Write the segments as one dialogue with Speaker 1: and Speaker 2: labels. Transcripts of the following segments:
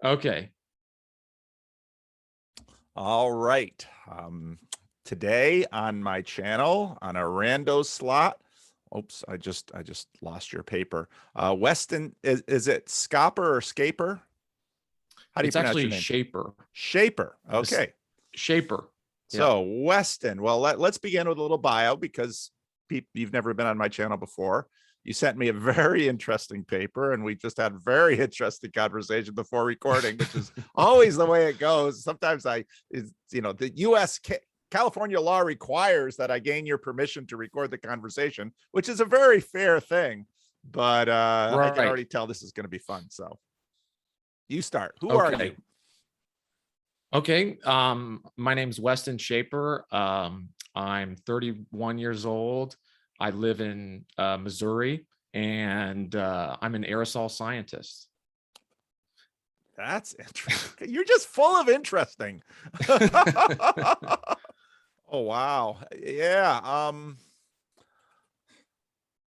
Speaker 1: Okay.
Speaker 2: All right. Today on my channel on a rando slot. Oops, I just lost your paper. Weston, is it Scopper or Scaper? How do you
Speaker 1: It's
Speaker 2: pronounce your
Speaker 1: actually
Speaker 2: name?
Speaker 1: Shaper.
Speaker 2: Shaper. Okay.
Speaker 1: Shaper. Yeah.
Speaker 2: So Weston, well, let's begin with a little bio because you've never been on my channel before. You sent me a very interesting paper, and we just had a very interesting conversation before recording, which is always the way it goes. Sometimes the U.S. California law requires that I gain your permission to record the conversation, which is a very fair thing. But I can already tell this is going to be fun. So you start. Who are you?
Speaker 1: Okay. My name's Weston Shaper. I'm 31 years old. I live in Missouri, and I'm an aerosol scientist.
Speaker 2: That's interesting. You're just full of interesting. Oh, wow. Yeah.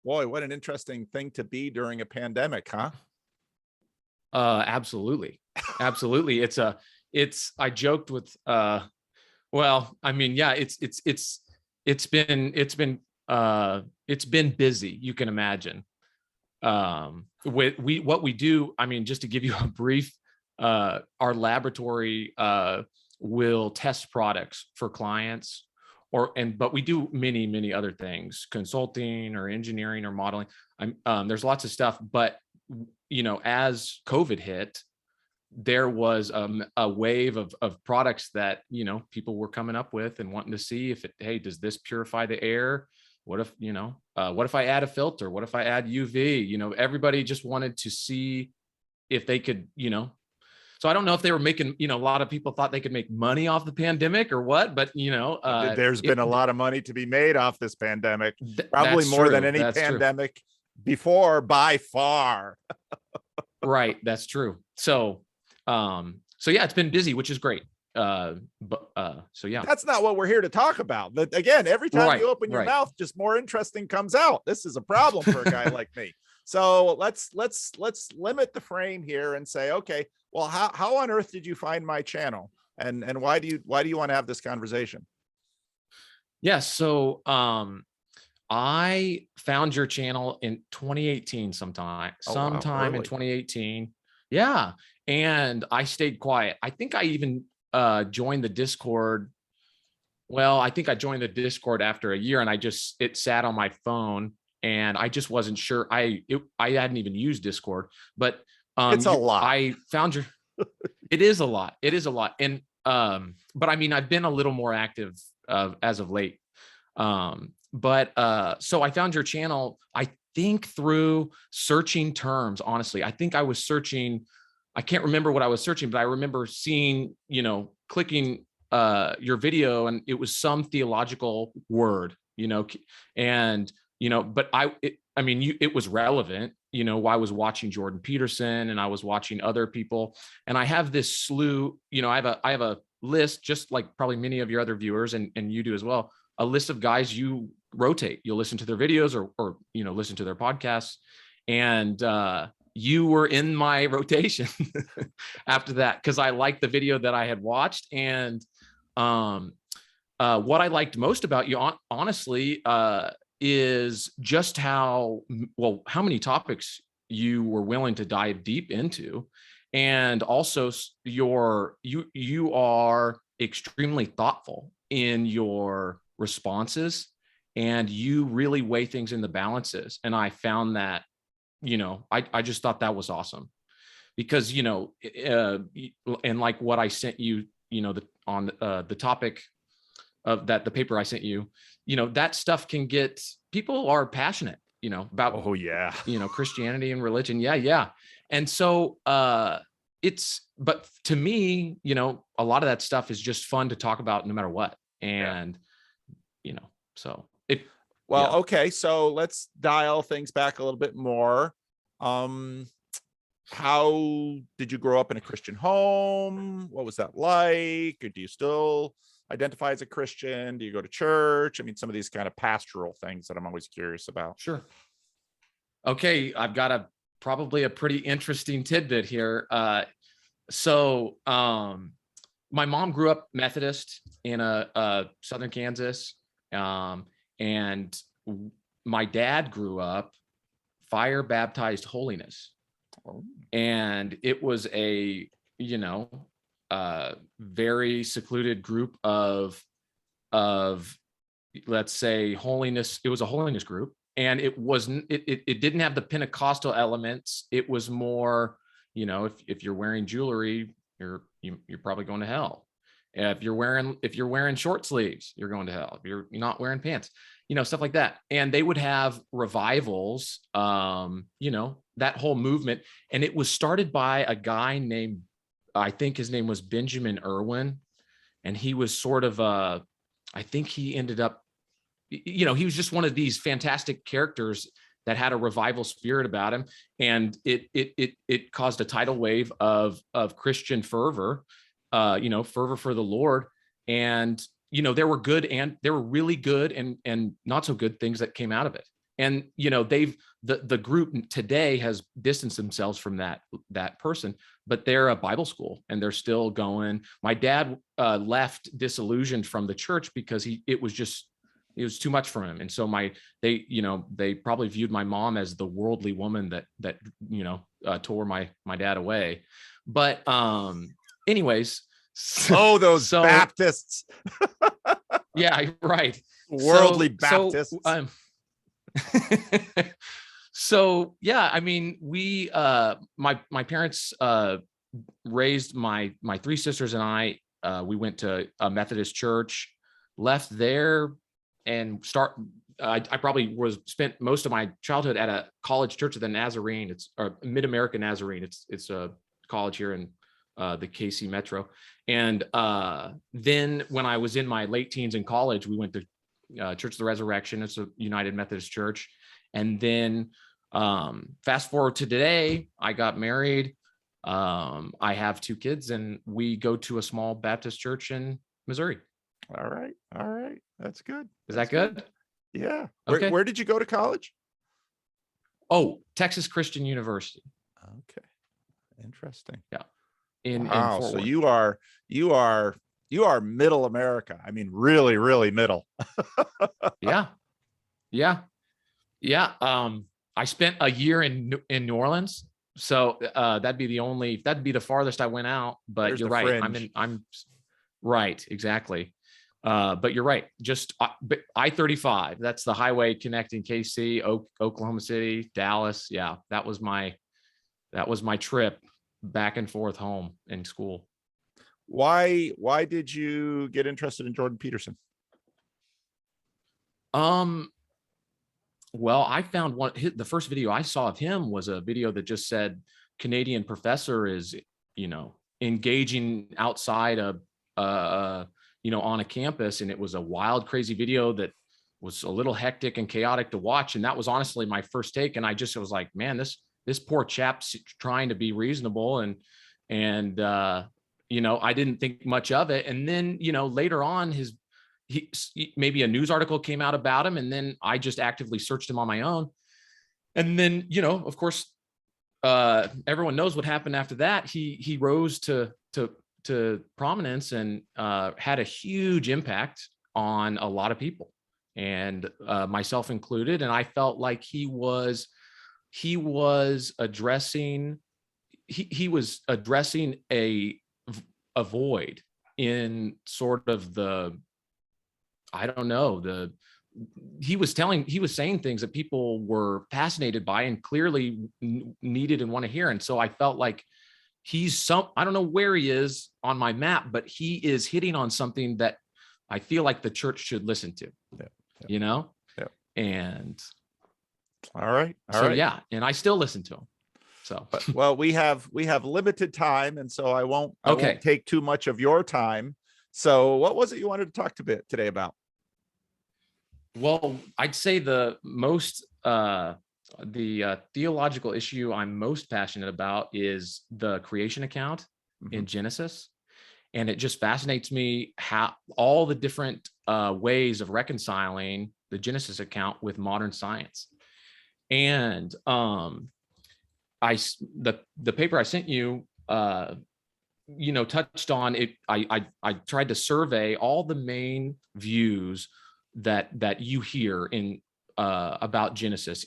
Speaker 2: Boy, what an interesting thing to be during a pandemic, huh?
Speaker 1: Absolutely. Absolutely. I joked with, well, I mean, yeah, it's been busy. You can imagine. What we do, I mean, just to give you a brief, our laboratory will test products for clients, but we do many other things, consulting or engineering or modeling. There's lots of stuff, but as COVID hit, there was a wave of products that people were coming up with and wanting to see if hey, does this purify the air? What if what if I add a filter? What if I add UV? Everybody just wanted to see if they could, so I don't know if they were making, a lot of people thought they could make money off the pandemic or what, but
Speaker 2: there's been a lot of money to be made off this pandemic, probably more
Speaker 1: true.
Speaker 2: than any pandemic before by far.
Speaker 1: Right, that's true. So yeah, it's been busy, which is great. So yeah,
Speaker 2: that's not what we're here to talk about. But again, every time you open your mouth, just more interesting comes out. This is a problem for a guy like me. So let's limit the frame here and say, okay, well, how on earth did you find my channel, and why do you want to have this conversation?
Speaker 1: Yeah, so I found your channel in 2018 sometime in 2018. Yeah. And I stayed quiet. I think I even joined the Discord. Well, I think I joined the Discord after a year, and it sat on my phone, and I just wasn't sure. I hadn't even used Discord, but
Speaker 2: it's a lot.
Speaker 1: I found your, it is a lot. It is a lot. And but I mean, I've been a little more active as of late. So I found your channel, I think through searching terms. Honestly, I think I was searching, I can't remember what I was searching, but I remember seeing, clicking your video, and it was some theological word, and but it was relevant. I was watching Jordan Peterson, and I was watching other people, and I have this slew, I have a list, just like probably many of your other viewers, and you do as well, a list of guys you rotate. You'll listen to their videos or listen to their podcasts, and you were in my rotation after that, because I liked the video that I had watched. And what I liked most about you, honestly, is just how many topics you were willing to dive deep into. And also you are extremely thoughtful in your responses, and you really weigh things in the balances. And I found that, I just thought that was awesome, because, and like what I sent you, on the topic of that, the paper I sent you, that stuff can get, people are passionate, about,
Speaker 2: oh yeah,
Speaker 1: Christianity and religion. Yeah. And so, but to me, a lot of that stuff is just fun to talk about no matter what. And, so
Speaker 2: okay. So let's dial things back a little bit more. How did you grow up in a Christian home? What was that like? Or do you still identify as a Christian? Do you go to church? I mean, some of these kind of pastoral things that I'm always curious about.
Speaker 1: Sure. Okay. I've got probably a pretty interesting tidbit here. So my mom grew up Methodist in southern Kansas, and my dad grew up fire baptized holiness, and it was a very secluded group of let's say holiness. It was a holiness group, and it didn't have the Pentecostal elements. It was more, if you're wearing jewelry, you're probably going to hell. If you're wearing short sleeves, you're going to hell. If you're not wearing pants, stuff like that. And they would have revivals, that whole movement. And it was started by a guy named, I think his name was Benjamin Irwin. And he was sort of I think he ended up, he was just one of these fantastic characters that had a revival spirit about him. And it caused a tidal wave of Christian fervor, fervor for the Lord. And, there were really good and not so good things that came out of it. And, the group today has distanced themselves from that person, but they're a Bible school and they're still going. My dad left disillusioned from the church because it was too much for him. And so they probably viewed my mom as the worldly woman that tore my dad away. But anyways,
Speaker 2: those Baptists.
Speaker 1: Yeah, right.
Speaker 2: Worldly Baptists.
Speaker 1: So yeah, I mean, we my parents raised my three sisters and I. We went to a Methodist church, left there, and I probably spent most of my childhood at a college church of the Nazarene. It's Mid-American Nazarene. It's a college here in the KC Metro. And then when I was in my late teens in college, we went to Church of the Resurrection. It's a United Methodist Church. And then fast forward to today, I got married. I have 2 kids, and we go to a small Baptist church in Missouri.
Speaker 2: All right. That's good.
Speaker 1: Is that good?
Speaker 2: Yeah.
Speaker 1: Okay.
Speaker 2: Where did you go to college?
Speaker 1: Oh, Texas Christian University.
Speaker 2: Okay. Interesting.
Speaker 1: Yeah.
Speaker 2: Wow. So you are middle America. I mean, really, really middle.
Speaker 1: Yeah. I spent a year in New Orleans. So that'd be the farthest I went out, but
Speaker 2: There's
Speaker 1: you're
Speaker 2: the
Speaker 1: right.
Speaker 2: fringe.
Speaker 1: I'm right. Exactly. But you're right. Just I-35. That's the highway connecting KC, Oklahoma City, Dallas. Yeah. That was my trip back and forth home in school.
Speaker 2: Why did you get interested in Jordan Peterson?
Speaker 1: Well, I found the first video I saw of him was a video that just said Canadian professor is, engaging outside of, on a campus. And it was a wild, crazy video that was a little hectic and chaotic to watch. And that was honestly my first take. And I just was like, man, this poor chap's trying to be reasonable. And I didn't think much of it. And then, later on maybe a news article came out about him, and then I just actively searched him on my own. And then, of course, everyone knows what happened after that. He rose to prominence and had a huge impact on a lot of people, and myself included. And I felt like he was addressing a void in sort of he was saying things that people were fascinated by and clearly needed and want to hear. And so I felt like I don't know where he is on my map, but he is hitting on something that I feel like the church should listen to,
Speaker 2: Yeah.
Speaker 1: And
Speaker 2: all right.
Speaker 1: Yeah. And I still listen to him. So,
Speaker 2: well, we have limited time, and so I won't take too much of your time. So what was it you wanted to talk today about?
Speaker 1: Well, I'd say the theological issue I'm most passionate about is the creation account in Genesis. And it just fascinates me how all the different ways of reconciling the Genesis account with modern science. And the paper I sent you touched on it. I tried to survey all the main views that you hear in about Genesis.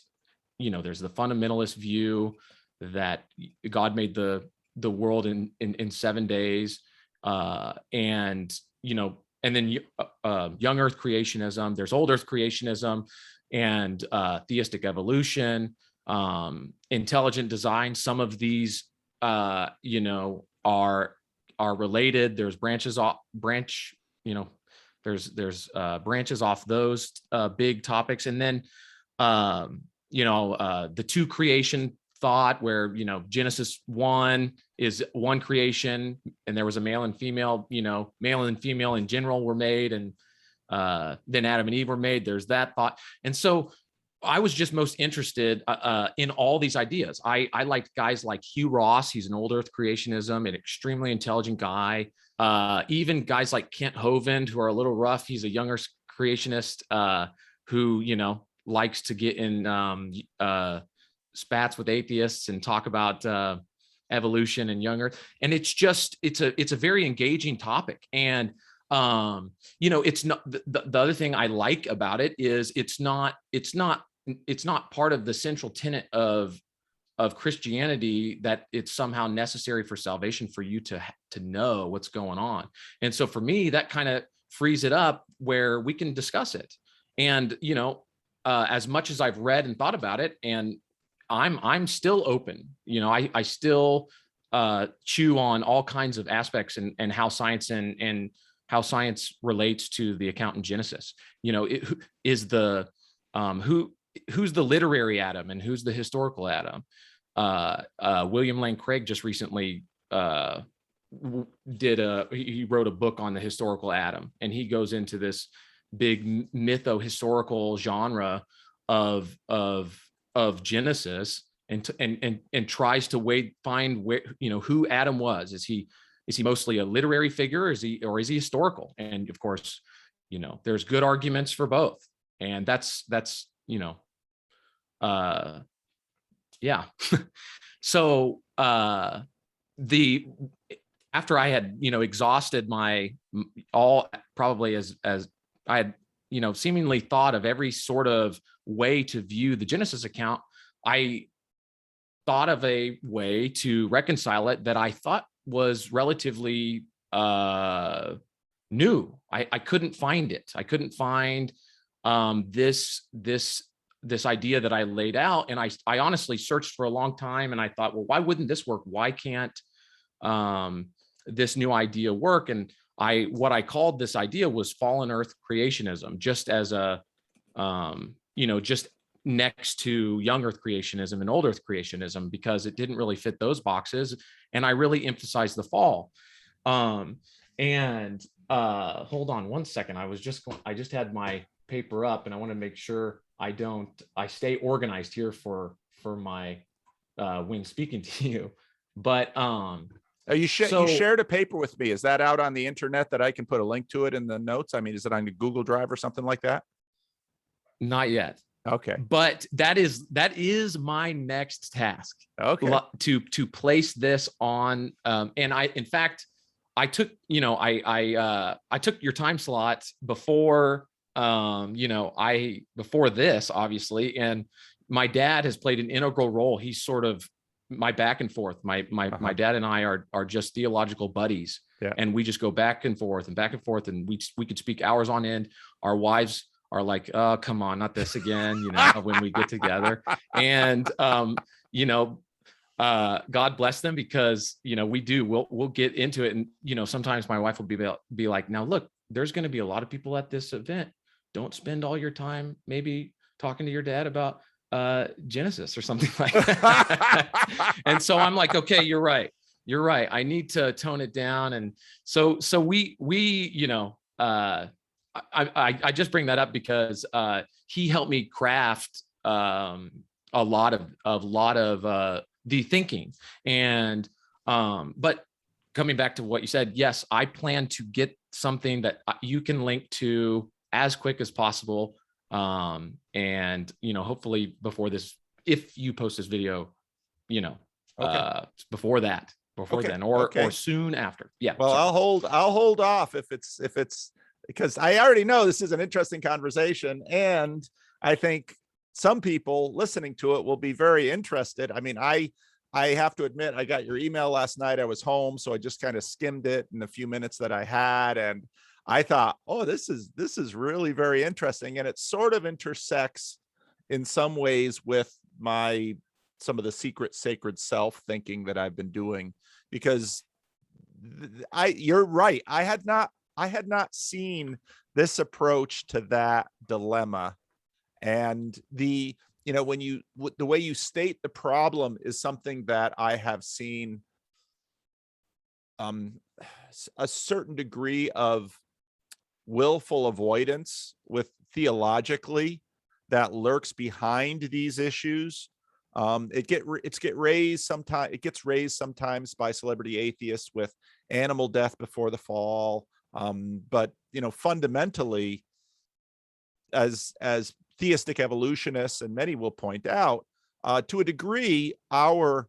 Speaker 1: There's the fundamentalist view that God made the world in 7 days, and then young Earth creationism. There's old Earth creationism, and theistic evolution, intelligent design. Some of these, are related. There's branches off those big topics, and then the two creation thought, where Genesis 1 is one creation, and there was a male and female. Male and female in general were made, and then Adam and Eve were made. There's that thought, and so I was just most interested in all these ideas. I liked guys like Hugh Ross. He's an old Earth creationism, an extremely intelligent guy. Even guys like Kent Hovind, who are a little rough. He's a young Earth creationist who likes to get in spats with atheists and talk about evolution and young Earth. And it's a very engaging topic. And it's not the other thing I like about it is it's not part of the central tenet of Christianity that it's somehow necessary for salvation for you to know what's going on. And so for me, that kind of frees it up where we can discuss it. And as much as I've read and thought about it, and I'm still open. I still chew on all kinds of aspects and how science and how science relates to the account in Genesis. Who's the literary Adam and who's the historical Adam? William Lane Craig just recently he wrote a book on the historical Adam, and he goes into this big mytho-historical genre of Genesis and tries to find where who Adam was. Is he mostly a literary figure, or is he historical? And of course, there's good arguments for both, and that's yeah. So after I had exhausted my probably as I had seemingly thought of every sort of way to view the Genesis account, I thought of a way to reconcile it that I thought was relatively new. I couldn't find it. I couldn't find this idea that I laid out, and I honestly searched for a long time, and I thought, well, why wouldn't this work? Why can't this new idea work? And what I called this idea was fallen Earth creationism, just as a just next to young Earth creationism and old Earth creationism, because it didn't really fit those boxes, and I really emphasized the fall. Hold on one second. I just had my paper up, and I want to make sure I stay organized here for my when speaking to you. But
Speaker 2: you shared a paper with me. Is that out on the internet that I can put a link to it in the notes? I mean, is it on a Google Drive or something like that?
Speaker 1: Not yet.
Speaker 2: Okay.
Speaker 1: But that is my next task.
Speaker 2: Okay.
Speaker 1: To place this on, and in fact, I took I took your time slot before before this, obviously, and my dad has played an integral role. He's sort of my back and forth. My dad and I are just theological buddies, and we just go back and forth, and we could speak hours on end. Our wives are like, oh, come on, not this again, when we get together. And God bless them, because we'll get into it, and sometimes my wife will be like, now look, there's going to be a lot of people at this event. Don't spend all your time maybe talking to your dad about Genesis or something like that. And so I'm like, okay, you're right. I need to tone it down. And so we I just bring that up because he helped me craft a lot of the thinking. And but coming back to what you said, yes, I plan to get something that you can link to as quick as possible. And hopefully before this, if you post this video,
Speaker 2: okay.
Speaker 1: Before that. before
Speaker 2: Okay.
Speaker 1: then, or
Speaker 2: Okay.
Speaker 1: soon after. Yeah.
Speaker 2: Well,
Speaker 1: sorry.
Speaker 2: I'll hold off if it's because I already know this is an interesting conversation, and I think some people listening to it will be very interested. I mean, I have to admit, I got your email last night. I was home, so I just kind of skimmed it in the few minutes that I had, and I thought, oh, this is really very interesting, and it sort of intersects in some ways with some of the secret sacred self thinking that I've been doing, because you're right. I had not seen this approach to that dilemma. And the way you state the problem is something that I have seen a certain degree of willful avoidance with theologically that lurks behind these issues. It gets raised sometimes by celebrity atheists with animal death before the fall. But fundamentally, as theistic evolutionists and many will point out, to a degree, our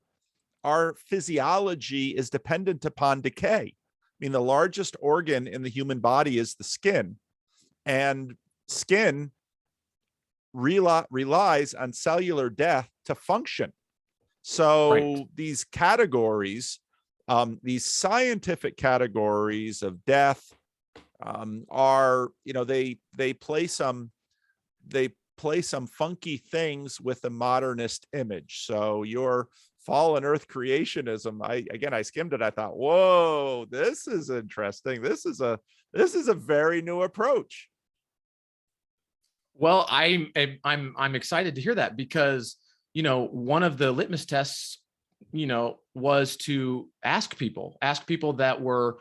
Speaker 2: physiology is dependent upon decay. I mean, the largest organ in the human body is the skin, and skin relies on cellular death to function. So
Speaker 1: Right.
Speaker 2: these categories, these scientific categories of death, are, they play some funky things with the modernist image. So your fallen earth creationism, I skimmed it. I thought, whoa, this is interesting. This is a very new approach.
Speaker 1: Well, I'm excited to hear that, because one of the litmus tests was to ask people that were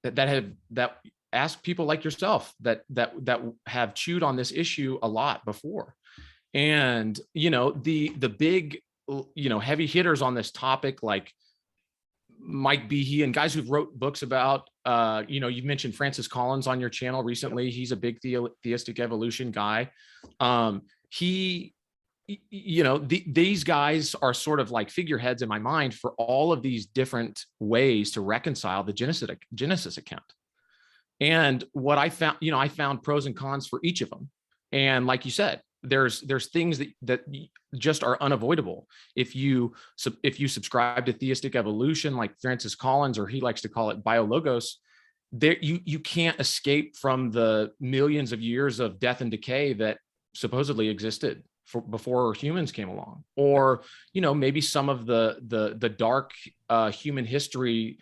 Speaker 1: that ask people like yourself that have chewed on this issue a lot before. And the big heavy hitters on this topic, like Mike Behe and guys who've wrote books about, you've mentioned Francis Collins on your channel recently. He's a big theistic evolution guy. These guys are sort of like figureheads in my mind for all of these different ways to reconcile the Genesis account. And what I found, I found pros and cons for each of them. And like you said, there's things that just are unavoidable. If you subscribe to theistic evolution, like Francis Collins, or he likes to call it biologos, there you can't escape from the millions of years of death and decay that supposedly existed before humans came along, or maybe some of the dark human history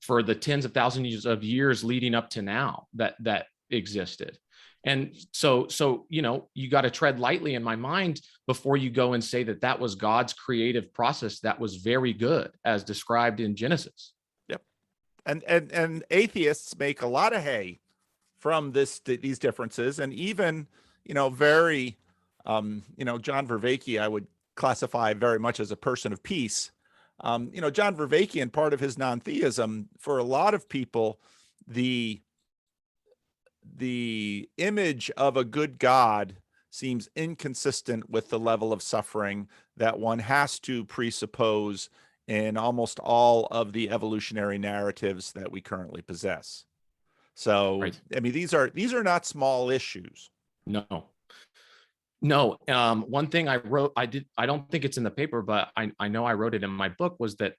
Speaker 1: for the tens of thousands of years leading up to now that existed. And so you got to tread lightly in my mind before you go and say that was God's creative process that was very good, as described in Genesis.
Speaker 2: Yep. And atheists make a lot of hay from these differences, and even very John Vervaeke I would classify very much as a person of peace. John Vervaeke, and part of his non-theism, for a lot of people, the image of a good God seems inconsistent with the level of suffering that one has to presuppose in almost all of the evolutionary narratives that we currently possess. So, right. I mean, these are not small issues.
Speaker 1: No. One thing I wrote, I don't think it's in the paper, but I know I wrote it in my book, was that,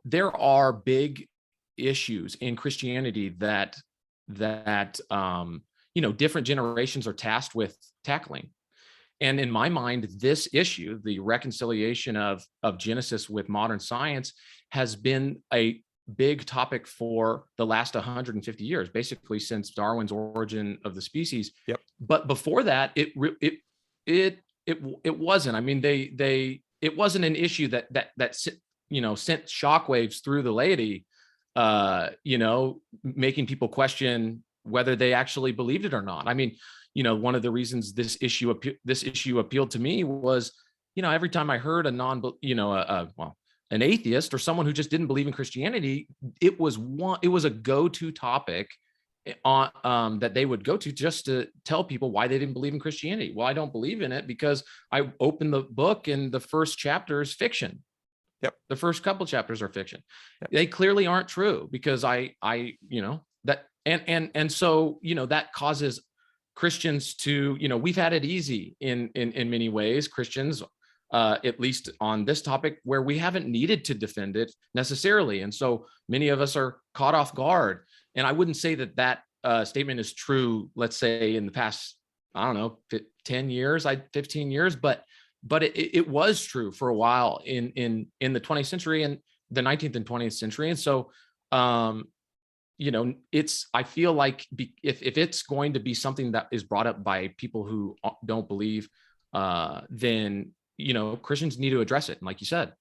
Speaker 1: there are big issues in Christianity that different generations are tasked with tackling. And in my mind, this issue, the reconciliation of Genesis with modern science, has been a big topic for the last 150 years, basically since Darwin's Origin of the Species.
Speaker 2: Yep.
Speaker 1: But before that, it wasn't. I mean, it wasn't an issue that sent shockwaves through the laity, making people question whether they actually believed it or not. I mean, one of the reasons this issue appealed to me was, every time I heard an atheist or someone who just didn't believe in Christianity, it was a go-to topic on that they would go to just to tell people why they didn't believe in Christianity. Well, I don't believe in it because I opened the book and the first chapter is fiction.
Speaker 2: Yep.
Speaker 1: The first couple chapters are fiction.
Speaker 2: Yep.
Speaker 1: They clearly aren't true, because and so, that causes Christians to, we've had it easy in many ways, Christians, at least on this topic, where we haven't needed to defend it necessarily. And so many of us are caught off guard. And I wouldn't say that statement is true, let's say, in the past, I don't know, 10 years, 15 years, but it was true for a while in the 20th century and the 19th and 20th century. And so, I feel like if it's going to be something that is brought up by people who don't believe, then, Christians need to address it. And like you said,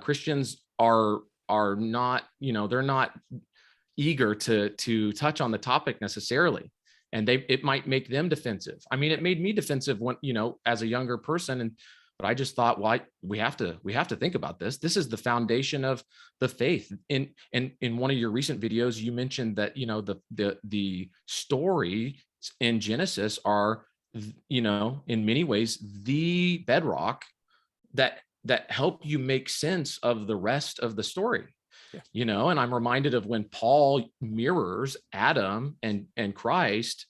Speaker 1: Christians are not, they're not eager to touch on the topic necessarily. And it might make them defensive. I mean, it made me defensive when, as a younger person. But I just thought, well, we have to think about this. This is the foundation of the faith. In one of your recent videos, you mentioned that, the story in Genesis are, in many ways, the bedrock that help you make sense of the rest of the story. Yeah. And I'm reminded of when Paul mirrors Adam and Christ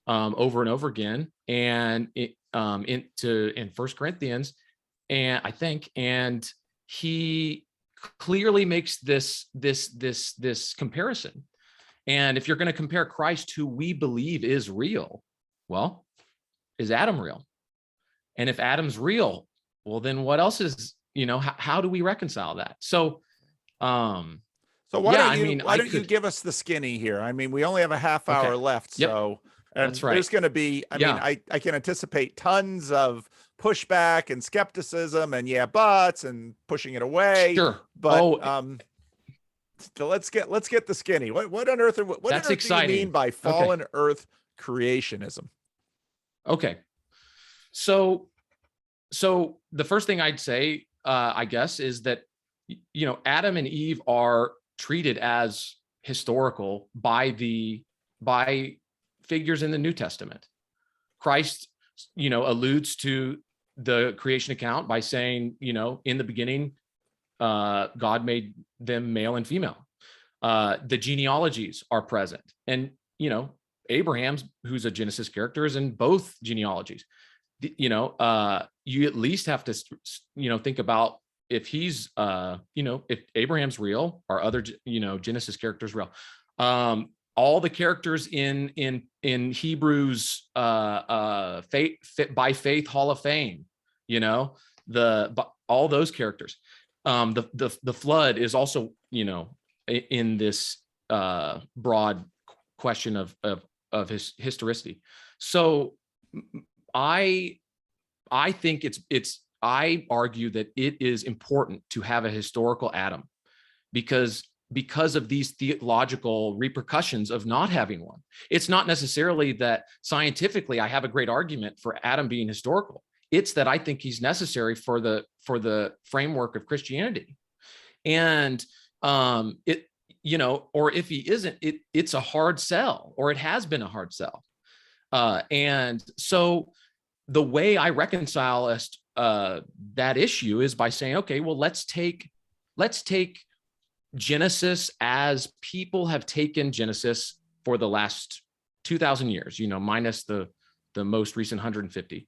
Speaker 1: over and over again, and in First Corinthians, and I think, and he clearly makes this comparison. And if you're going to compare Christ, who we believe is real, well, is Adam real? And if Adam's real, well, then what else is, how do we reconcile that? So,
Speaker 2: so why don't you give us the skinny here? I mean, we only have a half hour left. Yep. So, and that's right. There's going to be, I mean, I can anticipate tons of pushback and skepticism and buts and pushing it away. Sure. But, so let's get the skinny. What on earth, what on earth do you mean by fallen earth creationism? Okay. So the first thing I'd say, I guess, is that, Adam and Eve are treated as historical by figures in the New Testament. Christ, alludes to the creation account by saying, in the beginning, God made them male and female. The genealogies are present. And, Abraham's, who's a Genesis character, is in both genealogies. You at least have to, think about if he's, if Abraham's real, or other, Genesis characters real. All the characters in Hebrews, faith by faith Hall of Fame, all those characters. The flood is also, in this broad question of his historicity. So I think I argue that it is important to have a historical Adam, because of these theological repercussions of not having one. It's not necessarily that scientifically I have a great argument for Adam being historical. It's that I think he's necessary for the framework of Christianity. And or if he isn't, it's a hard sell, or it has been a hard sell. And so the way I reconcile that issue is by saying, okay, well, let's take Genesis as people have taken Genesis for the last 2,000 years, minus the most recent 150.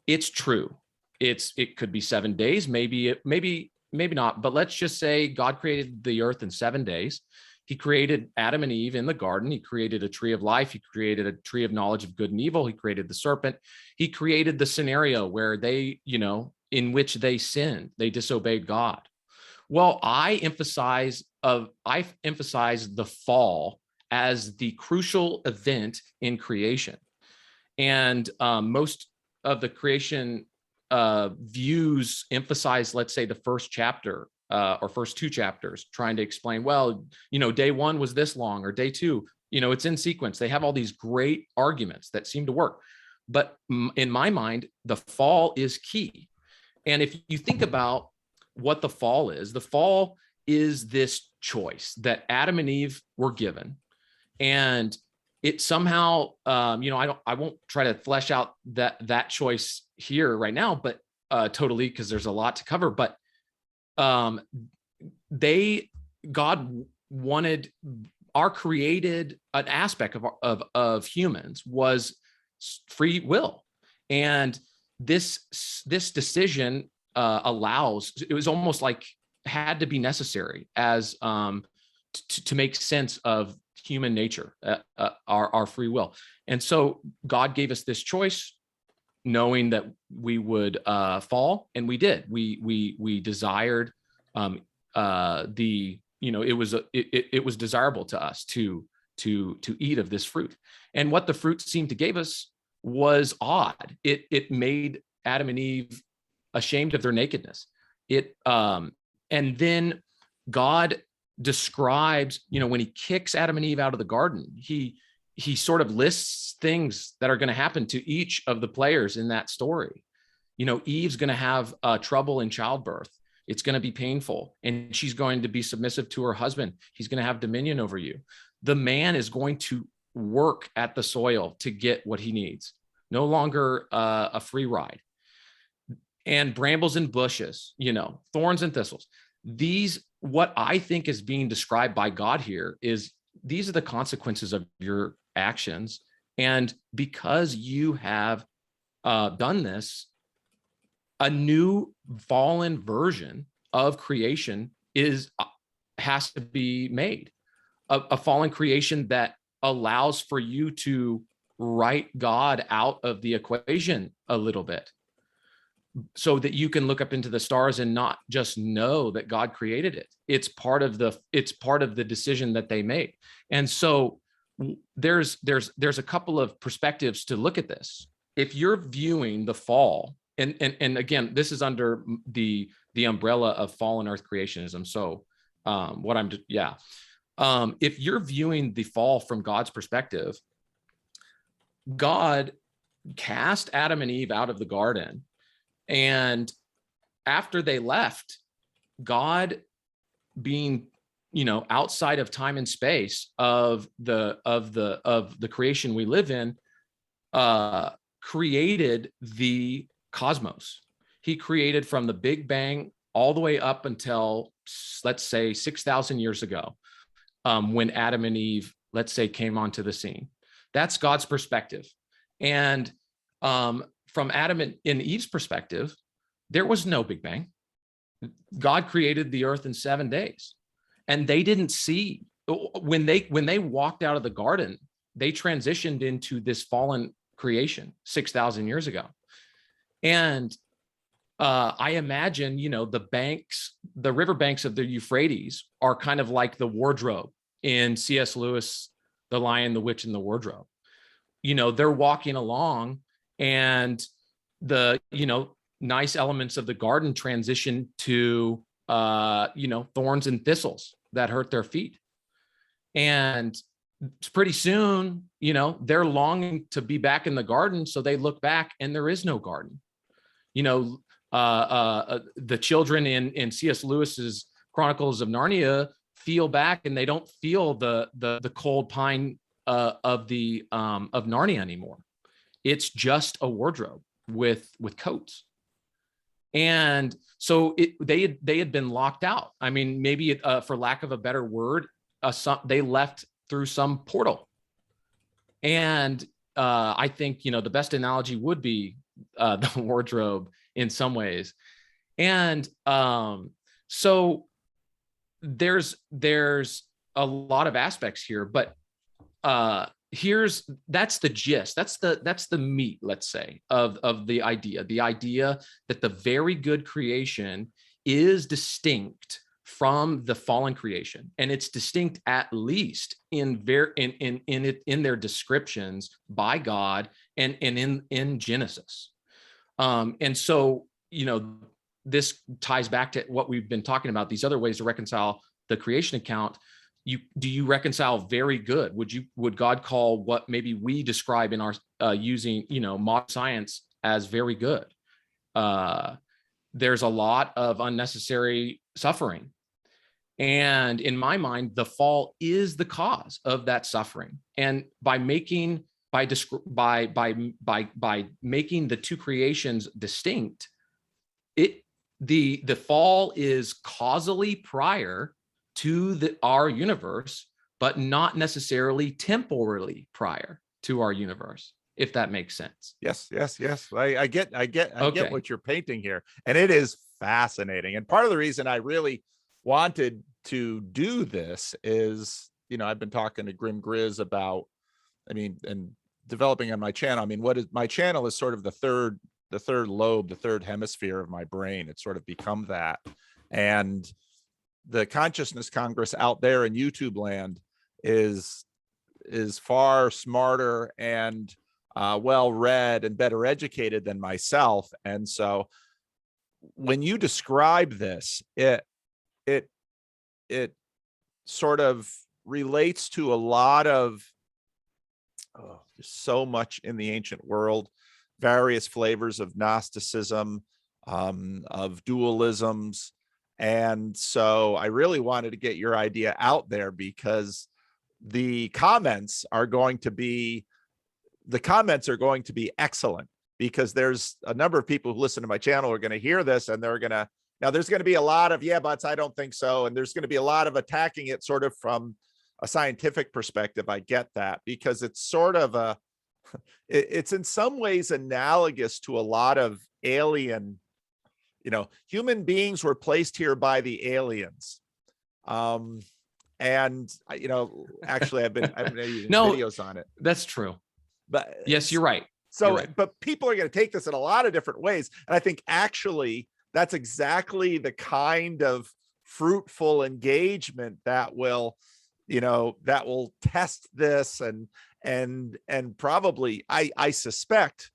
Speaker 2: It's true. It could be 7 days, maybe not, but let's just say God created the earth in 7 days. He created Adam and Eve in the garden. He created a tree of life. He created a tree of knowledge of good and evil. He created the serpent. He created the scenario where they, in which they sinned, they disobeyed God. Well, I emphasize the fall as the crucial event in creation. And most of the creation views emphasize, let's say, the first chapter or first two chapters, trying to explain, well, day one was this long, or day two, it's in sequence. They have all these great arguments that seem to work. But in my mind, the fall is key. And if you think about what the fall is this choice that Adam and Eve were given. And it somehow, I won't try to flesh out that choice here right now, but totally, because there's a lot to cover. But
Speaker 1: um, God wanted our created an aspect of humans was free will, and this decision allows, it was almost like had to be necessary as to make sense of human nature, our free will. And so God gave us this choice, knowing that we would fall, and we did. We desired it was desirable to us to eat of this fruit. And what the fruit seemed to give us was odd. It made Adam and Eve ashamed of their nakedness. And then God describes, when he kicks Adam and Eve out of the garden, he sort of lists things that are going to happen to each of the players in that story. Eve's going to have trouble in childbirth. It's going to be painful, and she's going to be submissive to her husband. He's going to have dominion over you. The man is going to work at the soil to get what he needs. No longer a free ride. And brambles and bushes, thorns and thistles. What I think is being described by God here is these are the consequences of your actions. And because you have done this, a new fallen version of creation has to be made. A fallen creation that allows for you to write God out of the equation a little bit, so that you can look up into the stars and not just know that God created it. It's part of the decision that they made. And so there's a couple of perspectives to look at this. If you're viewing the fall, and again, this is under the umbrella of fallen earth creationism. So if you're viewing the fall from God's perspective, God cast Adam and Eve out of the garden. And after they left, God, being, outside of time and space of the creation we live in, created the cosmos. He created from the Big Bang all the way up until, let's say, 6,000 years ago, when Adam and Eve, let's say, came onto the scene. That's God's perspective. And from Adam and Eve's perspective, there was no Big Bang. God created the earth in 7 days, and they didn't see, when they walked out of the garden, they transitioned into this fallen creation 6,000 years ago. And I imagine, the riverbanks of the Euphrates are kind of like the wardrobe in C.S. Lewis, The Lion, the Witch, and the Wardrobe. They're walking along, and the nice elements of the garden transition to thorns and thistles that hurt their feet. And pretty soon, they're longing to be back in the garden, so they look back and there is no garden. The children in C.S. Lewis's Chronicles of Narnia feel back, and they don't feel the cold pine of Narnia anymore. It's just a wardrobe with coats. And so they had been locked out. I mean, maybe for lack of a better word, they left through some portal. And I think, the best analogy would be the wardrobe in some ways. And so there's a lot of aspects here, but that's the gist. That's the meat, let's say, of the idea that the very good creation is distinct from the fallen creation, and it's distinct at least in their descriptions by God and in Genesis. And so, this ties back to what we've been talking about, these other ways to reconcile the creation account. Do you reconcile very good? Would God call what maybe we describe in our using modern science as very good? There's a lot of unnecessary suffering, and in my mind, the fall is the cause of that suffering. And by making the two creations distinct, it the fall is causally prior to our universe, but not necessarily temporally prior to our universe, if that makes sense.
Speaker 2: Yes. I get
Speaker 1: Okay.
Speaker 2: what you're painting here, and it is fascinating. And part of the reason I really wanted to do this is, I've been talking to Grim Grizz about, and developing on my channel. My channel is sort of the third lobe, the third hemisphere of my brain. It's sort of become that. And the Consciousness Congress out there in YouTube land is far smarter and well read and better educated than myself. And so when you describe this, it sort of relates to a lot of there's so much in the ancient world, various flavors of Gnosticism, of dualisms. And so I really wanted to get your idea out there, because the comments are going to be excellent, because there's a number of people who listen to my channel are going to hear this, and there's going to be a lot of, yeah, but I don't think so. And there's going to be a lot of attacking it sort of from a scientific perspective. I get that, because it's sort of it's in some ways analogous to a lot of alien, human beings were placed here by the aliens. And actually I've been using videos on it.
Speaker 1: That's true.
Speaker 2: But
Speaker 1: yes, you're right.
Speaker 2: So,
Speaker 1: you're right.
Speaker 2: But people are going to take this in a lot of different ways. And I think actually that's exactly the kind of fruitful engagement that will test this, and probably I suspect,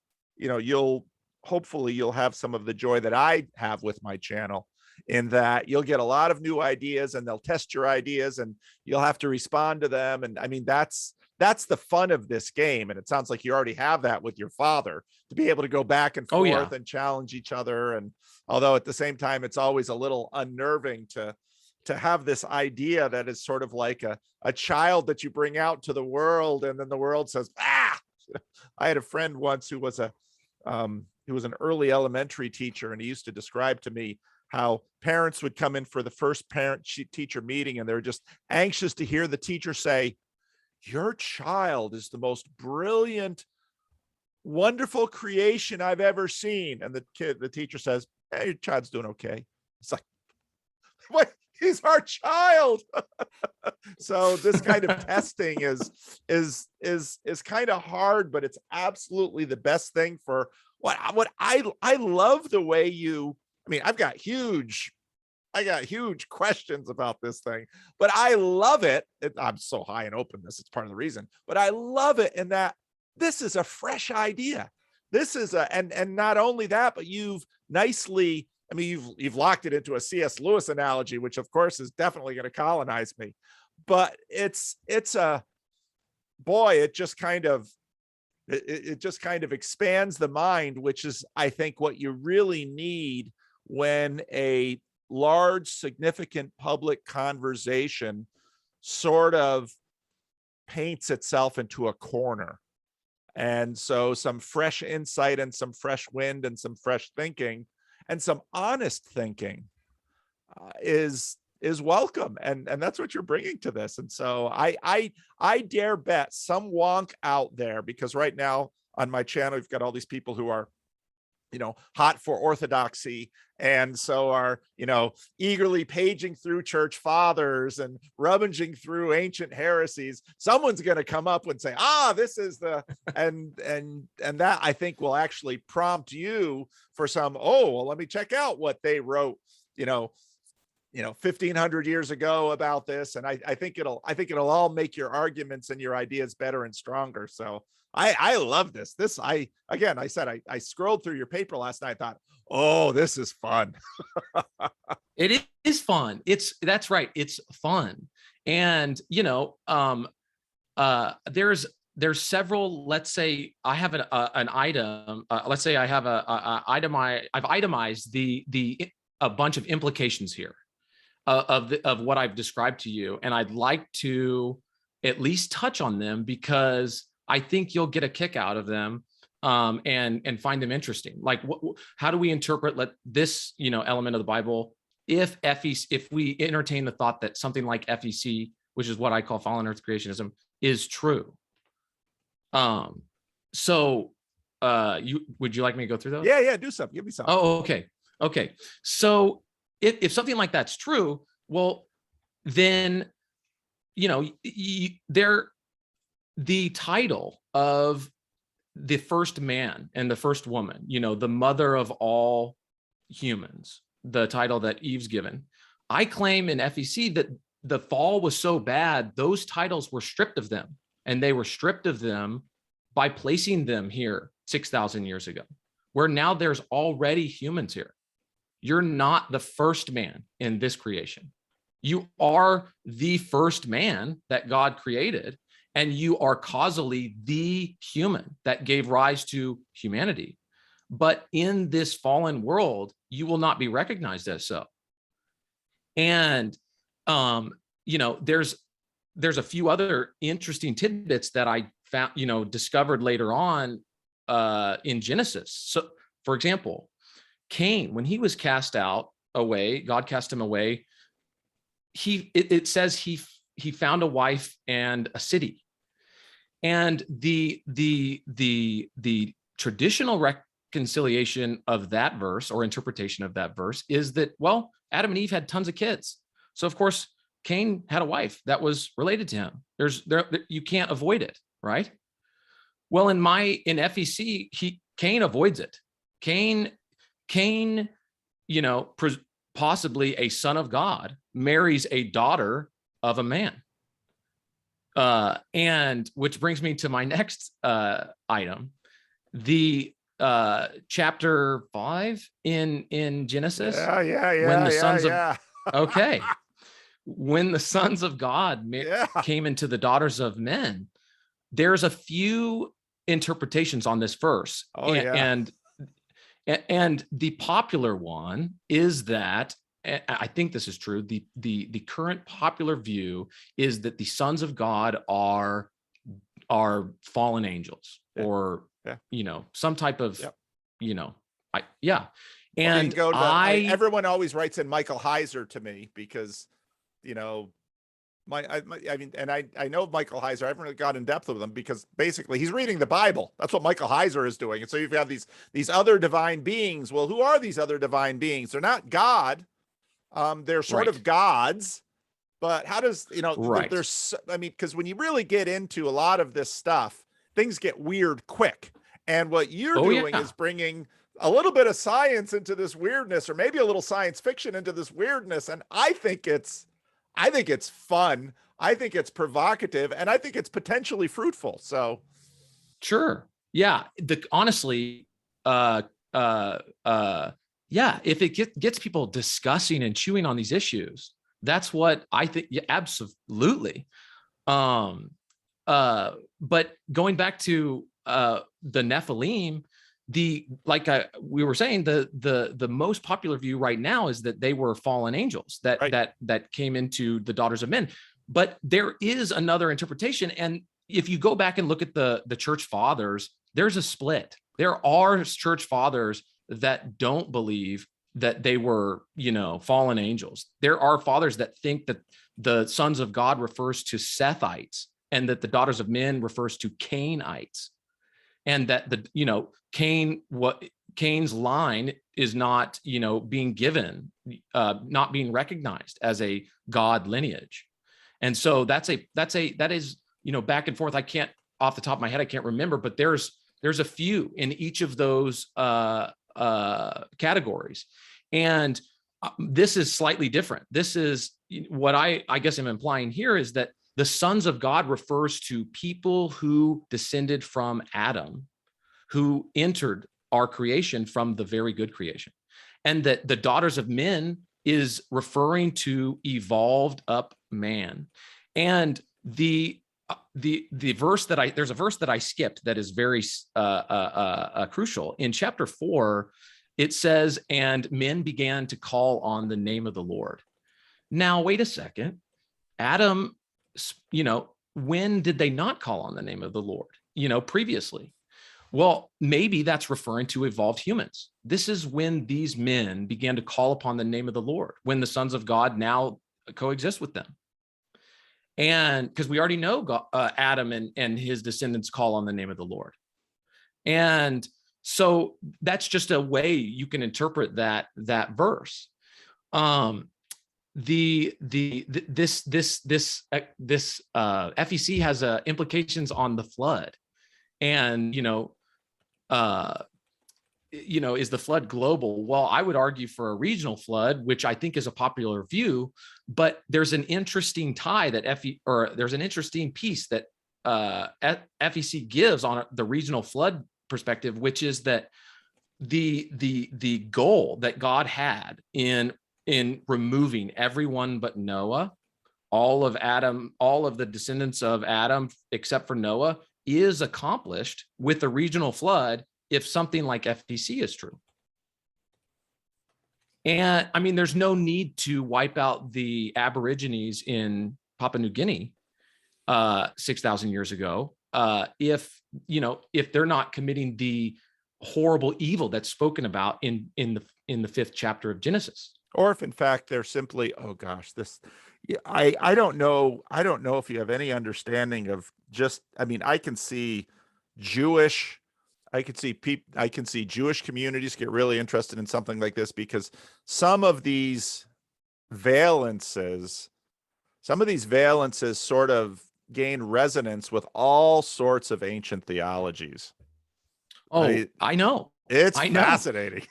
Speaker 2: hopefully you'll have some of the joy that I have with my channel, in that you'll get a lot of new ideas, and they'll test your ideas, and you'll have to respond to them. And that's the fun of this game. And it sounds like you already have that with your father, to be able to go back and forth and challenge each other. And although at the same time, it's always a little unnerving to have this idea that is sort of like a child that you bring out to the world, and then the world says, ah. I had a friend once who was an early elementary teacher, and he used to describe to me how parents would come in for the first parent-teacher meeting, and they're just anxious to hear the teacher say, your child is the most brilliant, wonderful creation I've ever seen. And the teacher says, hey, your child's doing okay. It's like, what? He's our child. So this kind of testing is kind of hard, but it's absolutely the best thing for what I love the way you, I've got huge questions about this thing, but I love it. I'm so high in openness. It's part of the reason, but I love it in that this is a fresh idea. This is and not only that, but you've nicely, you've locked it into a C.S. Lewis analogy, which of course is definitely going to colonize me, but it just kind of expands the mind, which is, I think, what you really need when a large, significant public conversation sort of paints itself into a corner. And so some fresh insight and some fresh wind and some fresh thinking and some honest thinking is welcome. And that's what you're bringing to this. And so I dare bet some wonk out there, because right now on my channel, you've got all these people who are, hot for orthodoxy, and so are, eagerly paging through church fathers and rummaging through ancient heresies. Someone's going to come up and say, this is the, and that, I think, will actually prompt you for some, let me check out what they wrote, 1,500 years ago about this. And I think it'll all make your arguments and your ideas better and stronger. So I love this. I scrolled through your paper last night. I thought, this is fun.
Speaker 1: It is fun. That's right. It's fun. And, there's several, let's say I have an item, let's say I have I've itemized a bunch of implications here of what I've described to you. And I'd like to at least touch on them, because I think you'll get a kick out of them. and find them interesting. Like, how do we interpret this, element of the Bible? If we entertain the thought that something like FEC, which is what I call fallen earth creationism, is true. So would you like me to go through those?
Speaker 2: Yeah, do something. Give me something.
Speaker 1: Oh, okay. So if something like that's true, well, then the title of the first man and the first woman, the mother of all humans, the title that Eve's given, I claim in FEC that the fall was so bad, those titles were stripped of them, and they were stripped of them by placing them here 6,000 years ago, where now there's already humans here. You're not the first man in this creation. You are the first man that God created, and you are causally the human that gave rise to humanity. But in this fallen world, you will not be recognized as so. And, there's a few other interesting tidbits that I found, discovered later on in Genesis. So, for example, Cain, when he was cast away, God cast him away. It says he found a wife and a city. And the traditional reconciliation of that verse, or interpretation of that verse, is that, well, Adam and Eve had tons of kids. So of course, Cain had a wife that was related to him. You can't avoid it, right? Well, in FEC, Cain avoids it. Cain, possibly a son of God, marries a daughter of a man. And which brings me to my next item, the chapter 5 in Genesis. When the sons of okay, when the sons of God came into the daughters of men, there's a few interpretations on this verse. And the popular one is that, I think this is true, the current popular view is that the sons of God are fallen angels, or some type of and
Speaker 2: everyone always writes in Michael Heiser to me, because I know Michael Heiser. I haven't really got in depth with him, because basically he's reading the Bible. That's what Michael Heiser is doing. And so you've got these other divine beings. Well, who are these other divine beings? They're not God. They're sort of gods. But how does, there's, because when you really get into a lot of this stuff, things get weird quick. And what you're doing is bringing a little bit of science into this weirdness, or maybe a little science fiction into this weirdness. And I think it's fun. I think it's provocative, and I think it's potentially fruitful. So,
Speaker 1: sure, yeah. Honestly, if it gets people discussing and chewing on these issues, that's what I think. Yeah, absolutely. But going back to the Nephilim, we were saying, the most popular view right now is that they were fallen angels that came into the daughters of men. But there is another interpretation, and if you go back and look at the church fathers, there's a split. There are church fathers that don't believe that they were, fallen angels. There are fathers that think that the sons of God refers to Sethites, and that the daughters of men refers to Cainites, and that Cain's line is not, being given, not being recognized as a God lineage. And so that is, back and forth. I can't, off the top of my head, I can't remember, but there's a few in each of those categories. And this is slightly different. This is what I guess I'm implying here, is that the sons of God refers to people who descended from Adam, who entered our creation from the very good creation. And that the daughters of men is referring to evolved up man. And there's a verse that I skipped that is very crucial. In chapter 4, it says, and men began to call on the name of the Lord. Now, wait a second. Adam, when did they not call on the name of the Lord, previously? Well, maybe that's referring to evolved humans. This is when these men began to call upon the name of the Lord, when the sons of God now coexist with them. And because we already know God, Adam and his descendants call on the name of the Lord. And so that's just a way you can interpret that verse. This FEC has implications on the flood, and is the flood global? Well, I would argue for a regional flood, which I think is a popular view, but there's an interesting tie that there's an interesting piece that FEC gives on the regional flood perspective, which is that the goal that God had in removing everyone but Noah, all of the descendants of Adam except for Noah, is accomplished with the regional flood if something like FTC is true. And I mean, there's no need to wipe out the Aborigines in Papua New Guinea 6,000 years ago if they're not committing the horrible evil that's spoken about in the 5th chapter of Genesis.
Speaker 2: Or if in fact they're simply, oh gosh, I don't know if you have any understanding of I can see Jewish communities get really interested in something like this, because some of these valences sort of gain resonance with all sorts of ancient theologies.
Speaker 1: Oh, I know.
Speaker 2: It's fascinating.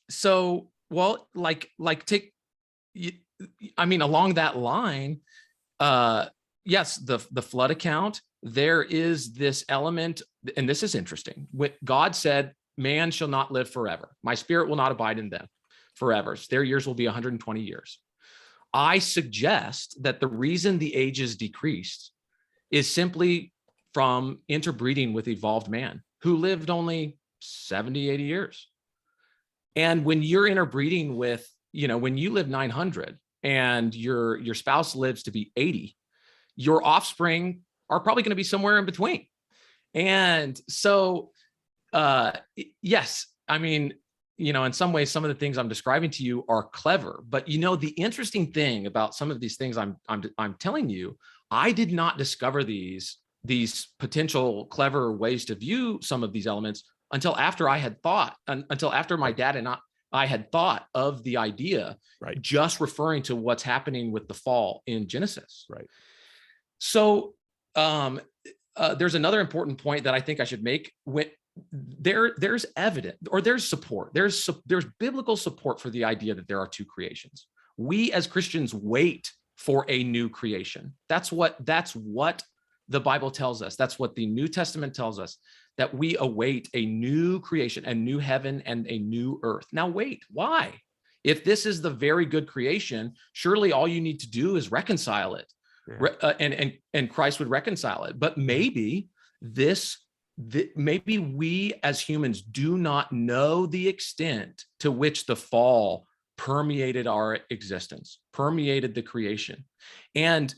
Speaker 1: So, well, along that line, yes, the flood account, there is this element, and this is interesting. When God said, man shall not live forever. My spirit will not abide in them forever. Their years will be 120 years. I suggest that the reason the ages decreased is simply from interbreeding with evolved man who lived only 70, 80 years. And when you're interbreeding with, when you live 900 and your spouse lives to be 80, your offspring are probably going to be somewhere in between. And so, yes, in some ways, some of the things I'm describing to you are clever, but the interesting thing about some of these things I'm telling you, I did not discover these potential clever ways to view some of these elements until after my dad and I had thought of the idea,
Speaker 2: right,
Speaker 1: just referring to what's happening with the fall in Genesis.
Speaker 2: Right.
Speaker 1: So there's another important point that I think I should make. There's evidence, or there's support. There's biblical support for the idea that there are two creations. We as Christians wait for a new creation. That's what the Bible tells us. That's what the New Testament tells us, that we await a new creation, a new heaven and a new earth. Now wait, why? If this is the very good creation, surely all you need to do is reconcile it. Yeah. And Christ would reconcile it. But maybe maybe we as humans do not know the extent to which the fall permeated our existence, permeated the creation. And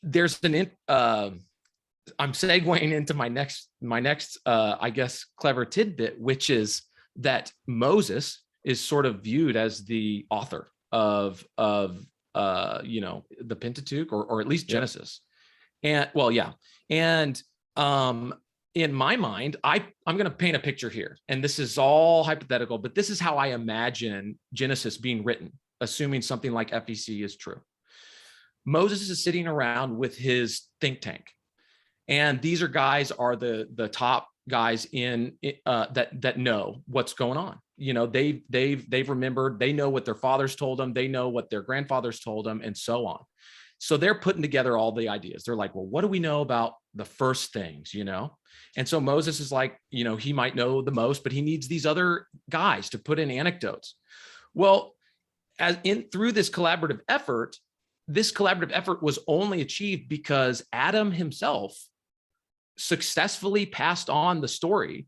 Speaker 1: there's I'm segueing into my next I guess clever tidbit, which is that Moses is sort of viewed as the author of the Pentateuch, or at least Genesis. And well, yeah. And in my mind, I'm going to paint a picture here, and this is all hypothetical, but this is how I imagine Genesis being written, assuming something like FEC is true. Moses is sitting around with his think tank, and these are the top guys in that know what's going on. They've remembered, they know what their fathers told them, they know what their grandfathers told them, and so on. So they're putting together all the ideas. They're like, well, what do we know about the first things, And so Moses is like, he might know the most, but he needs these other guys to put in anecdotes. Well, through this collaborative effort was only achieved because Adam himself successfully passed on the story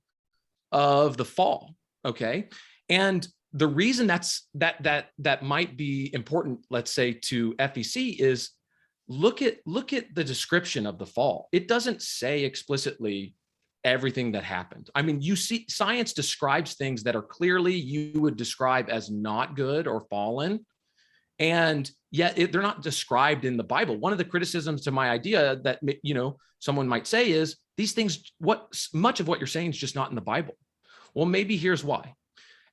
Speaker 1: of the fall. Okay. And the reason that might be important, let's say, to FEC is look at the description of the fall. It doesn't say explicitly everything that happened. I mean, you see, science describes things that are clearly you would describe as not good or fallen, and yet they're not described in the Bible. One of the criticisms to my idea that, you know, someone might say is these things, much of what you're saying is just not in the Bible. Well, maybe here's why.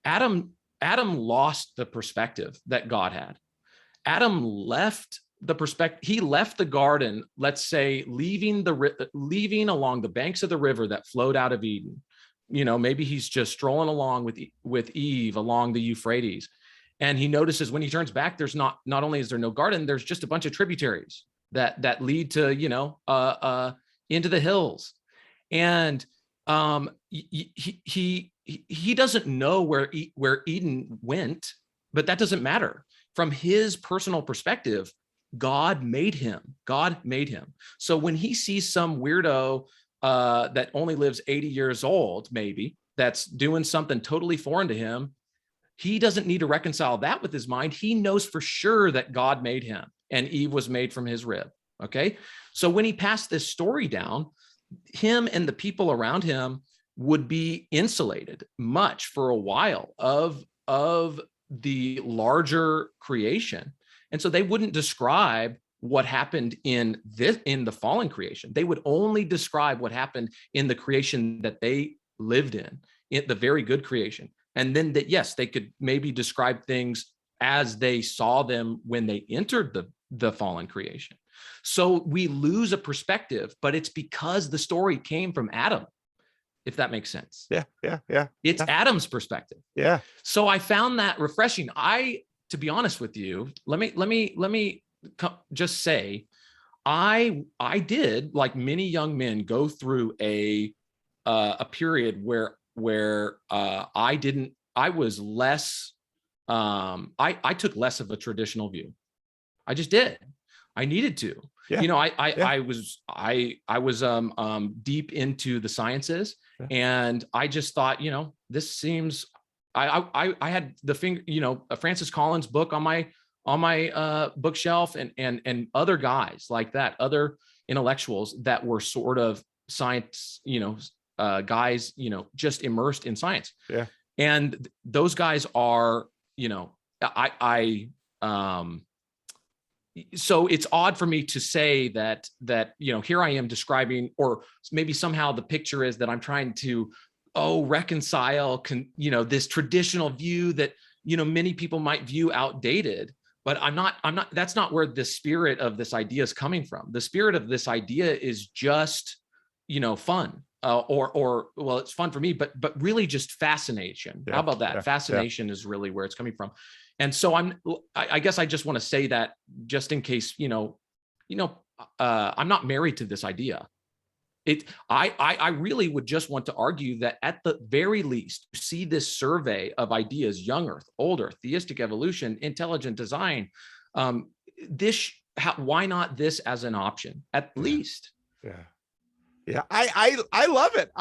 Speaker 1: Adam lost the perspective that God had. Adam left the perspective. He left the garden, let's say, leaving along the banks of the river that flowed out of Eden. You know, maybe he's just strolling along with Eve along the Euphrates. And he notices when he turns back, there's not only is there no garden, there's just a bunch of tributaries that lead to, you know, into the hills. And he doesn't know where Eden went, but that doesn't matter. From his personal perspective, God made him. So when he sees some weirdo that only lives 80 years old, maybe, that's doing something totally foreign to him, he doesn't need to reconcile that with his mind. He knows for sure that God made him and Eve was made from his rib. Okay. So when he passed this story down, him and the people around him would be insulated much for a while of the larger creation. And so they wouldn't describe what happened in the fallen creation. They would only describe what happened in the creation that they lived in the very good creation. And then that, yes, they could maybe describe things as they saw them when they entered the fallen creation. So we lose a perspective, but it's because the story came from Adam, if that makes sense.
Speaker 2: Yeah.
Speaker 1: It's Adam's perspective.
Speaker 2: Yeah.
Speaker 1: So I found that refreshing. To be honest with you, let me just say, I did, like many young men, go through a period where I was less, I took less of a traditional view. I just did. I needed to. Yeah. You know, I was deep into the sciences, and I just thought, you know, this seems. I had a Francis Collins book on my bookshelf, and other guys like that, other intellectuals that were sort of science, guys, just immersed in science. Yeah. And those guys are, so it's odd for me to say that, here I am describing, or maybe somehow the picture is that I'm trying to, reconcile, this traditional view that, many people might view outdated, but I'm not, that's not where the spirit of this idea is coming from. The spirit of this idea is just, fun, well, it's fun for me, but really just fascination. Yeah, how about that? Fascination is really where it's coming from. And so I guess I just want to say that just in case, I'm not married to this idea. I really would just want to argue that at the very least, you see this survey of ideas: young earth, old earth, theistic evolution, intelligent design. Why not this as an option at least?
Speaker 2: Yeah. I love it.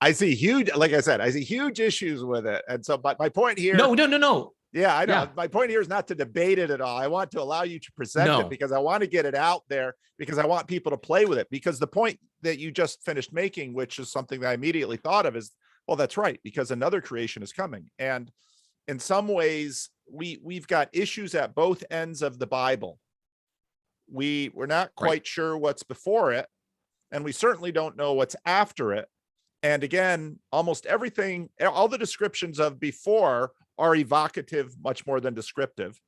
Speaker 2: I see huge, like I said, I see huge issues with it. And so, but my point here.
Speaker 1: No.
Speaker 2: Yeah, I know. Yeah. My point here is not to debate it at all. I want to allow you to present it because I want to get it out there, because I want people to play with it. Because the point that you just finished making, which is something that I immediately thought of, is, well, that's right, because another creation is coming. And in some ways, we've got issues at both ends of the Bible. We're not quite sure what's before it, and we certainly don't know what's after it. And again, almost everything, all the descriptions of before are evocative much more than descriptive.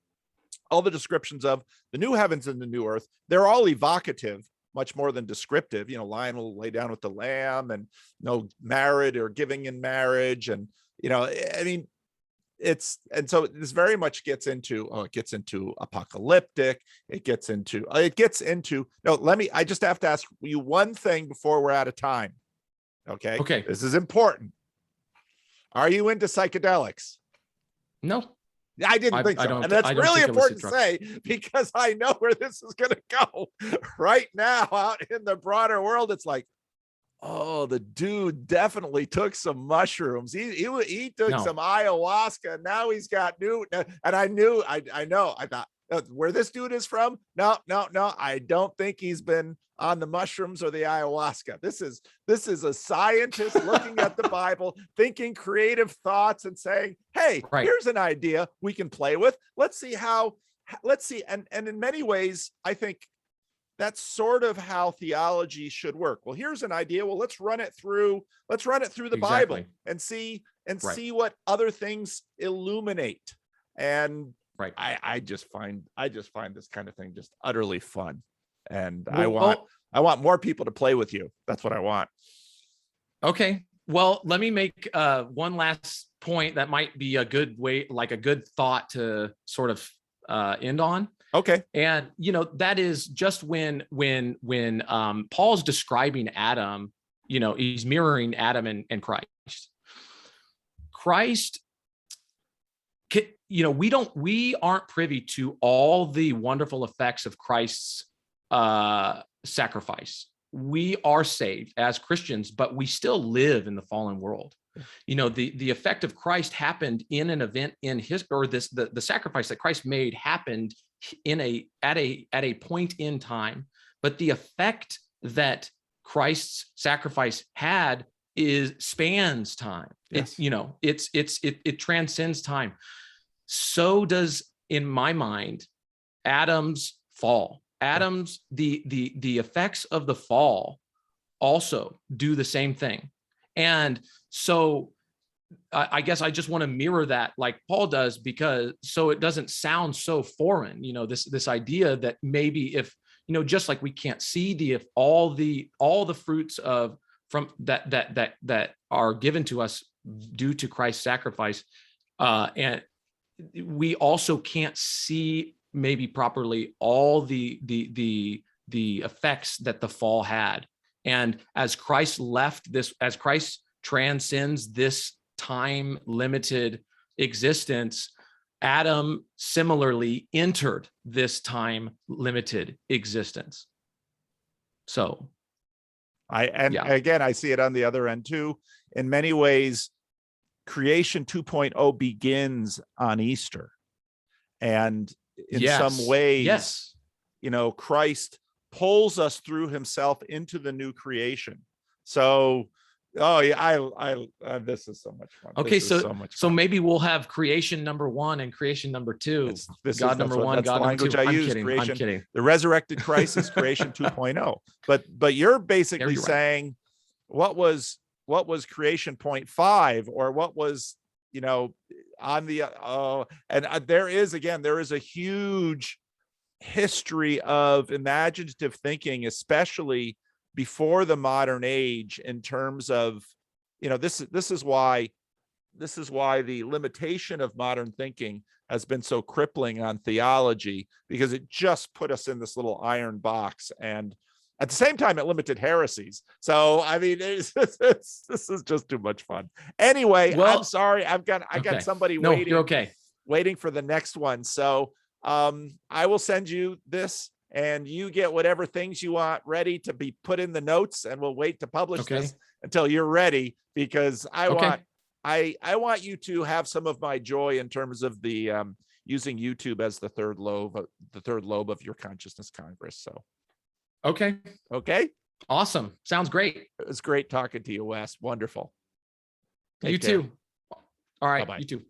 Speaker 2: All the descriptions of the new heavens and the new earth, they're all evocative much more than descriptive. Lion will lay down with the lamb, and no married or giving in marriage. And, I mean, and so this very much gets into, it gets into apocalyptic. I just have to ask you one thing before we're out of time. Okay. This is important. Are you into psychedelics?
Speaker 1: No,
Speaker 2: I didn't think so. And that's really important to say, because I know where this is going to go right now out in the broader world. It's like, oh, the dude definitely took some mushrooms. He took some ayahuasca. And now he's got new. And I know. I thought, where this dude is from. No, I don't think he's been on the mushrooms or the ayahuasca. This is a scientist looking at the Bible, thinking creative thoughts and saying, hey, here's an idea we can play with. Let's see. And in many ways, I think that's sort of how theology should work. Well, here's an idea. Well, let's run it through the Bible and see what other things illuminate. And I just find this kind of thing just utterly fun. And I want more people to play with you. That's what I want.
Speaker 1: Okay. Well, let me make one last point that might be a good way, like a good thought to sort of end on.
Speaker 2: Okay.
Speaker 1: And, that is just when Paul's describing Adam, he's mirroring Adam and Christ. Christ, we aren't privy to all the wonderful effects of Christ's sacrifice. We are saved as Christians, but we still live in the fallen world. The effect of Christ happened in an event in the sacrifice that Christ made happened at a point in time, but the effect that Christ's sacrifice had spans time.
Speaker 2: Yes.
Speaker 1: It transcends time. So does, in my mind, Adam's fall. The effects of the fall also do the same thing. And so I guess I just want to mirror that like Paul does, because so it doesn't sound so foreign, this idea that maybe if, just like we can't see all the fruits from that are given to us due to Christ's sacrifice, and we also can't see maybe properly all the effects that the fall had. And as Christ transcends this time limited existence, Adam similarly entered this time limited existence. So
Speaker 2: again, I see it on the other end too. In many ways, creation 2.0 begins on Easter. And in some ways, Christ pulls us through himself into the new creation. So this is so much fun.
Speaker 1: Okay, so maybe we'll have creation number 1 and creation number 2. God number 1, God number 2. I'm kidding.
Speaker 2: The resurrected Christ is creation 2.0. But you're basically saying what was creation 0.5, or what was on the and there is a huge history of imaginative thinking, especially before the modern age, in terms of this is why the limitation of modern thinking has been so crippling on theology, because it just put us in this little iron box, and at the same time it limited heresies. So I mean, this is just too much fun. Anyway, I'm sorry, I got somebody waiting.
Speaker 1: You're okay.
Speaker 2: Waiting for the next one. So I will send you this, and you get whatever things you want ready to be put in the notes, and we'll wait to publish this until you're ready, because I want you to have some of my joy in terms of the using YouTube as the third lobe of your consciousness Congress. So
Speaker 1: okay, awesome, sounds great.
Speaker 2: It was great talking to you, Wes. Wonderful.
Speaker 1: You too. All right.
Speaker 2: Bye-bye.
Speaker 1: You too.